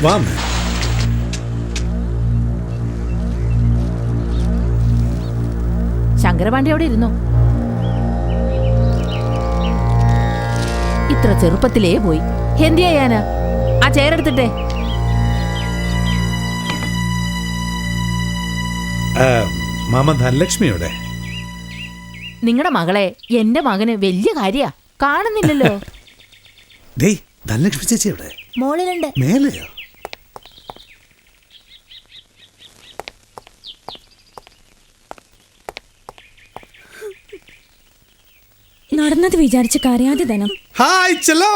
വാ. ശങ്കരപാണ്ഡ്യ അവിടെ ഇരുന്നു. ഇത്ര ചെറുപ്പത്തിലേ പോയി. എന്ത് ചെയ്യാനാ? ആ ചെയറെടുത്തിട്ടെ. മാമ ധനലക്ഷ്മിയോടെ. നിങ്ങളുടെ മകളെ എന്റെ മകന് വലിയ കാര്യാ. കാണുന്നില്ലല്ലോ. ധനലക്ഷ്മി ചേച്ചി എവിടെ? മോളിലുണ്ട്. മേലെയോ? നടന്നത് വിചാരിച്ച് കരയാതെ ധനം. ഹായ് ചലോ.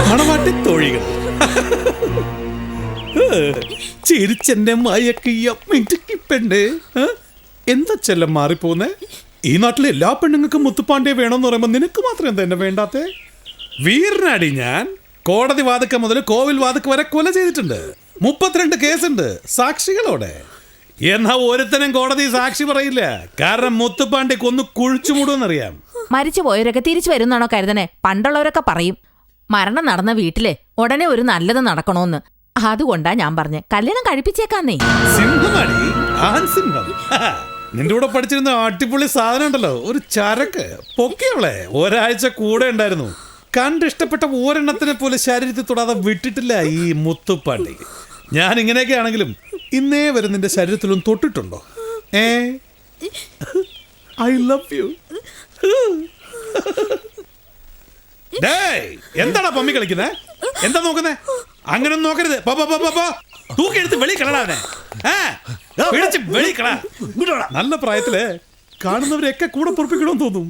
മണവാട്ടിത്തോഴികൾ ചിരിച്ചെന്നെ മയക്കിയപ്പെണ്ട്. എന്താ ചെല്ലം മാറിപ്പോന്നെ? ഈ നാട്ടിലെ എല്ലാ പെണ്ണുങ്ങൾക്കും മുത്തുപ്പാണ്ഡ്യ വേണമെന്ന് പറയുമ്പോ നിനക്ക് മാത്രം എന്താ എന്നെ വേണ്ടാത്തെ? വീരനാടി ഞാൻ. കോടതി വാതിക്ക മുതൽ കോവിൽ വാതിക്ക വരെ കൊല ചെയ്തിട്ടുണ്ട്. 32 കേസുണ്ട് സാക്ഷികളോടെ. എന്നാ ഒരുത്തനും കോടതി സാക്ഷി പറയില്ല. കാരണം മുത്തുപ്പാണ്ഡ്യ കൊന്നു കുഴിച്ചു മൂടുമെന്നറിയാം. മരിച്ചു പോയവരൊക്കെ തിരിച്ചു വരുന്നാണോ കരുതനെ? പണ്ടുള്ളവരൊക്കെ പറയും മരണം നടന്ന വീട്ടിലെ ഉടനെ ഒരു നല്ലത് നടക്കണോന്ന്. അതുകൊണ്ടാ ഞാൻ പറഞ്ഞേ കല്യാണം കഴിപ്പിച്ചേക്കാന്നേ. സിംഹമാടി, ആൻസിംഹം. നിന്റെ കൂടെ പഠിച്ചിരുന്ന അടിപൊളി സാധനം ഉണ്ടല്ലോ, ഒരു ചരക്ക്. പൊക്കിയവളെ ഒരാഴ്ച കൂടെ ഉണ്ടായിരുന്നു. കണ്ടിഷ്ടപ്പെട്ട ഒരെണ്ണത്തിനെ പോലെ ശരീരത്തിൽ തൊടാതെ വിട്ടിട്ടില്ല ഈ മുത്തുപ്പാണ്ടി. ഞാൻ ഇങ്ങനെയൊക്കെ ആണെങ്കിലും ഇന്നേ വരെ നിന്റെ ശരീരത്തിലും തൊട്ടിട്ടുണ്ടോ? I love you. എന്താടാ പമ്മി കളിക്കുന്നേ? എന്താ നോക്കുന്നേ? അങ്ങനെ നോക്കരുത്. തൂക്കെടുത്ത് വെളി കളടാനെ. വെളി കള. നല്ല പ്രായത്തില് കാണുന്നവരെയൊക്കെ കൂടെ പൊറപ്പിക്കണമെന്ന് തോന്നും.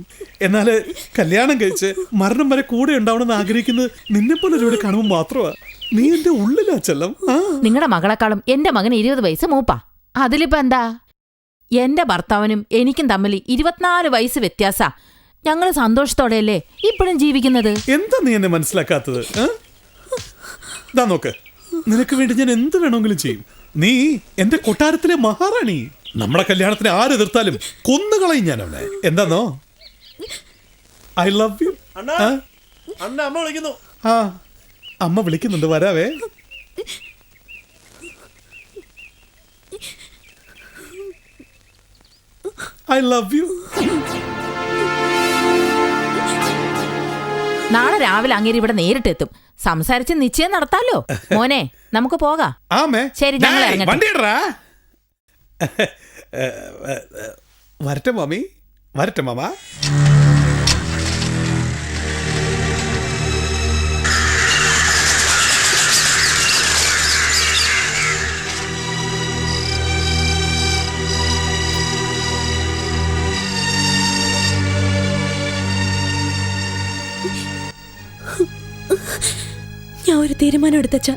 എന്നാല് കല്യാണം കഴിച്ച് മരണം വരെ കൂടെ ഉണ്ടാവണമെന്ന് ആഗ്രഹിക്കുന്നത് നിന്നെ പോലെ ഒരുവിടെ കാണുമ്പോൾ മാത്രമാ. നീ എന്റെ ഉള്ളിലാ ചെല്ലം. നിങ്ങളുടെ മകളെക്കാളും എന്റെ മകന് 20 വയസ്സ് മൂപ്പാ. അതിലിപ്പോ എന്താ? എന്റെ ഭർത്താവിനും എനിക്കും തമ്മിൽ 24 വയസ്സ് വ്യത്യാസാ. ഞങ്ങള് സന്തോഷത്തോടെയല്ലേ ഇപ്പോഴും ജീവിക്കുന്നത്. എന്താ നീ എന്നെ മനസ്സിലാക്കാത്തത്? ഇതാ നോക്ക്, നിനക്ക് വേണ്ടി ഞാൻ എന്ത് വേണമെങ്കിലും ചെയ്യും. നീ എന്റെ കൊട്ടാരത്തിലെ മഹാറാണി. നമ്മുടെ കല്യാണത്തിന് ആര് എതിർത്താലും കൊന്നുകളയും ഞാൻ അവനെ. എന്താന്നോ? I love you. അമ്മ വിളിക്കുന്നു. ആ അമ്മ വിളിക്കുന്നുണ്ട്, വരാവേ. I love you. നാളെ രാവിലെ അങ്ങേര് ഇവിടെ നേരിട്ടെത്തും. സംസാരിച്ച് നിശ്ചയം നടത്താലോ. മോനെ നമുക്ക് പോകാം. ശരി, ഞങ്ങൾ വരട്ടെ മാമി, വരട്ടെ മാമ. ഞാൻ ഒരു തീരുമാനം എടുത്തച്ച,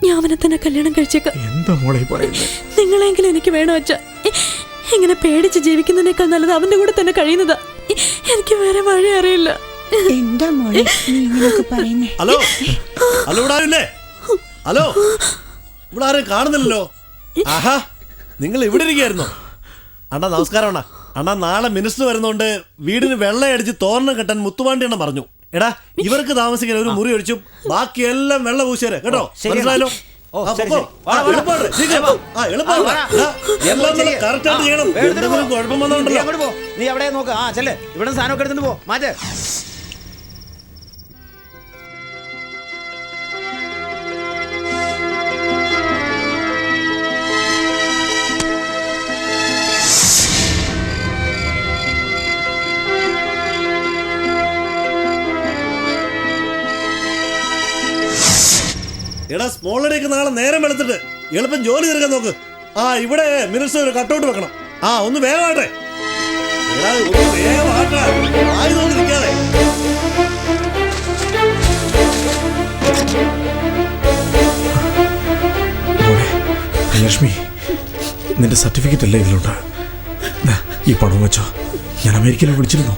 ഞാൻ അവനെ തന്നെ കല്യാണം കഴിച്ചേക്കാം. എന്താ മോളെ പറയുന്നത്? നിങ്ങളെങ്കിലും എനിക്ക് വേണോ അച്ഛ? ഇങ്ങനെ പേടിച്ച് ജീവിക്കുന്നതിനേക്കാൾ നല്ലത് അവന്റെ കൂടെ തന്നെ കഴിയുന്നതാ. എനിക്ക് വേറെ വഴി അറിയില്ല. എന്താ മോളെ പറയുന്നേ? ഹലോ ഹലോ, ഇവിടെ ആരുമില്ലേ? ഹലോ, ഇവിടെ ആരും കാണുന്നില്ലല്ലോ. ആഹാ, നിങ്ങൾ ഇവിടെ ഇരിക്കുകയായിരുന്നോ? അണ്ണാ നമസ്കാരം. അണ്ണാ അണ്ണാ നാളെ മിനിസ്റ്റർ വരുന്നോണ്ട് വീടിന് വെള്ളയടിച്ച് തോരണം കെട്ടാൻ മുത്തുപാണ്ടി അണ്ണ പറഞ്ഞു. എടാ, ഇവർക്ക് താമസിക്കാൻ ഒരു മുറി ഒഴിച്ചും ബാക്കി എല്ലാം വെള്ള പൂശേരെ കേട്ടോ. മനസ്സിലായല്ലോ? കറക്റ്റായിട്ട് ചെയ്യണം. എന്തെങ്കിലും കുഴപ്പം വന്നോണ്ടല്ലോ. നീ അവിടെ നോക്ക്. ആ ചെല്ലേ, ഇവിടെ സാധനമൊക്കെ എടുത്തിട്ട് പോ. മാറ്റ്. എടാ, സ്മോളിലേക്ക് നാളെ നേരം വെളുത്തിട്ട് എളുപ്പം ജോലി തീർക്കാൻ നോക്ക്. ആ, ഇവിടെ മിനിസ്റ്റർ ഒരു കട്ടൗട്ട് വെക്കണം. ആ, ഒന്ന് വേഗമാട്ടെ. ആയി നോക്കി നിൽക്കാതെ. ലക്ഷ്മി, നിന്റെ സർട്ടിഫിക്കറ്റ് അല്ലേ ഇതിലുണ്ട്? ഈ പണം വെച്ചോ. ഞാൻ അമേരിക്കയിലെ വിളിച്ചിരുന്നു.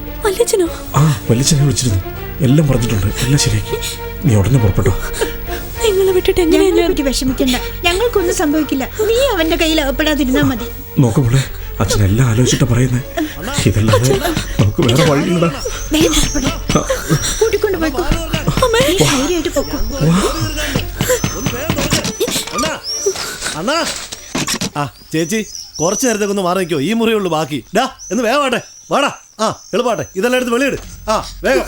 ആ, വല്യച്ഛനെ വിളിച്ചിരുന്നു. എല്ലാം പറഞ്ഞിട്ടുണ്ട്. എല്ലാം ശരിയാക്കി. നീ ഉടനെ പുറപ്പെട്ടോ. നിങ്ങളെ വിട്ടിട്ട് എങ്ങനെയാ വിഷമിക്കണ്ട, ഞങ്ങൾക്കൊന്നും സംഭവിക്കില്ല. നീ അവന്റെ കയ്യിൽ അകപ്പെടാതിരുന്നാ മതി. നോക്കുമ്പോളെ, അച്ഛൻ എല്ലാം ആലോചിച്ചിട്ടാ പറയുന്നേ. ഇതല്ലാതെ നമുക്ക് വേറെ വഴിയില്ലടാ. കൂട്ടിക്കൊണ്ട് പോയിക്കോ. നീ ധൈര്യമായിട്ട് പോക്കോ. അണ്ണാ അണ്ണാ ആ ചേച്ചി കുറച്ച് നേരത്തേക്ക് ഒന്ന് മാറി നിൽക്കോ. ഈ മുറിയുള്ളൂ ബാക്കി. ഡാ എന്ന് വേഗം വാട്ടെ. വാടാ. ആ എളുപ്പാട്ടെ. ഇതെല്ലാം എടുത്ത് വെളിയിട്. ആ വേഗം.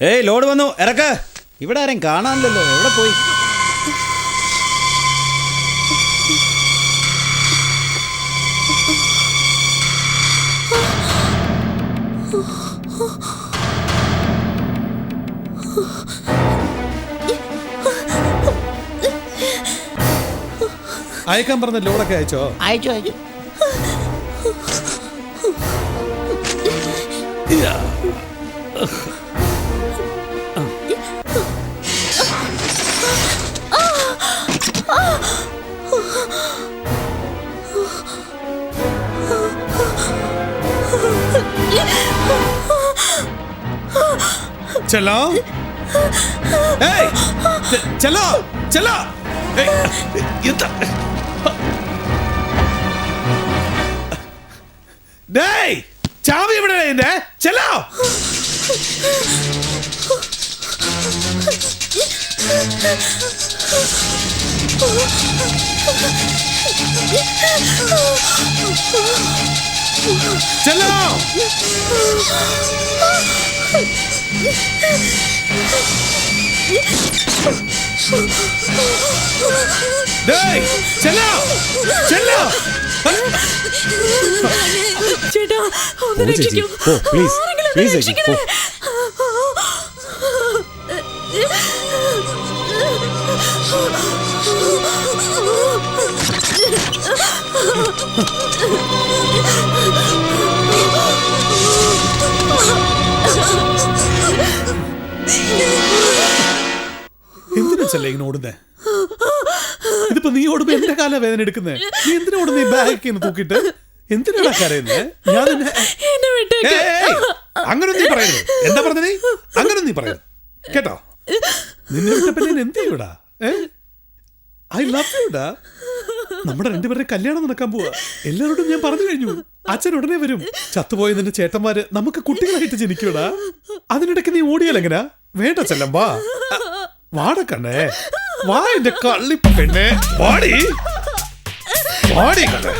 ഏയ് ലോഡ് വന്നു, ഇറക്ക്. ഇവിടെ ആരും കാണാനില്ലല്ലോ, എവിടെ പോയി? അയക്കാൻ പറഞ്ഞ ലോഡൊക്കെ അയച്ചോ? അയച്ചു അയച്ചു. चलो चलो चलो ചാവി എവിടെ? ചെല്ലോ. ചെല്ലോ. ചെല്ലോ ചെല്ലോ. ചേട്ടാ ഒന്ന് രക്ഷിക്കൂ. ആരെങ്കിലും രക്ഷിക്കണേ. എന്തിനാ ചെല്ലേ ഇങ്ങനെ ഓടുന്നേ? ഇതിപ്പോ നീ ഓടുമ്പോ എന്റെ കാല വേദന എടുക്കുന്നേ. നീ എന്തിനാ ഓടുന്നേ? ബാഗ് തൂക്കിട്ട് എന്തിനാ കരയുന്നേ? ഞാൻ അങ്ങനെ നീ പറയരുത്. എന്താ പറഞ്ഞ നീ? അങ്ങനെ നീ പറയരുത് കേട്ടോ. നിന്നെ വിട്ടപ്പോ ഞാൻ എന്ത് ചെയ്യൂടാ? I love യുടാ. നമ്മുടെ രണ്ടുപേരുടെ കല്യാണം നടക്കാൻ പോവാ. എല്ലാവരോടും ഞാൻ പറഞ്ഞു കഴിഞ്ഞു. അച്ഛൻ ഉടനെ വരും. ചത്തുപോയ നിന്റെ ചേട്ടന്മാര് നമുക്ക് കുട്ടികളായിട്ട് ജനിക്കൂടാ. അതിനിടയ്ക്ക് നീ ഓടിയാലെങ്ങനാ? വേണ്ട ചെല്ലം, വാ വാടക്കണ്ണേ, വാ എന്റെ കള്ളി പെണ്ണേ, വാടി വാടി കണ്ണേ.